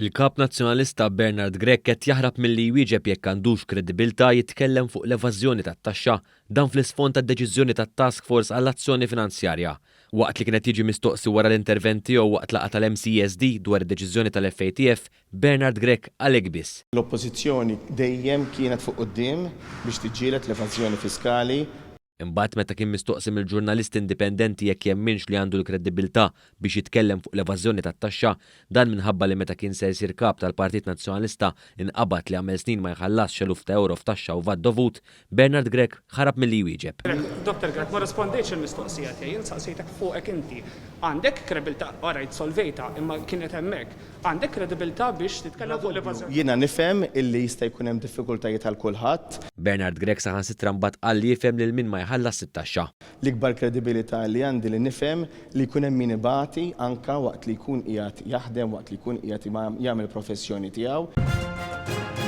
Il-kap nazzjonalista Bernard Grech qed jaħrab milli jwieġeb jekk għandux kredibilità jitkellem fuq l-evażjoni tat-taxxa dan fl-isfond tad-deċiżjoni tat-Task Force għall-azzjoni finanzjarja. Waqt li kienet jiġi mistoqsi wara l-intervent tiegħu waqt laqgħa tal-MCSD dwar id-deċiżjoni tal-FATF, Bernard Grech għalhekk biss. L-oppożizzjoni dejjem kienet fuq quddiem biex tiġġieled l-evażjoni fiskali. Imbagħad meta kien mistoqsi mill-ġurnalist indipendenti jekk jemminx li għandu l-kredibilità biex jitkellem fuq l-evażjoni tat-taxxa, dan minħabba li meta kien se jsir kap tal-Partit Nazzjonalista inqabad li għamel snin ma jħallas xeluf ta' euro f'taxxa u vat dovut, Bernard Grech ħarab milli jwieġeb. Dr. Grech, ma rispondejx il-mistoqsija tiegħi, jien saqsejtek fuqek inti. Għandek kredibilità, orajt solvejta, imma kienet hemmhekk. Għandek kredibilità biex titkellem fuq l-evażjoni. Jiena nifhem illi jista' jkun hemm diffikultajiet għal kulħadd. Bernard Grech saħansitra mbagħad qal li jifhem lil min ma jħallas it-taxxa. L-ikbar kredibilità li għandi li nifhem li jkun hemm min ibati anke waqt li jkun qiegħed jaħdem waqt li jkun qiegħed jagħmel professjoni tiegħu.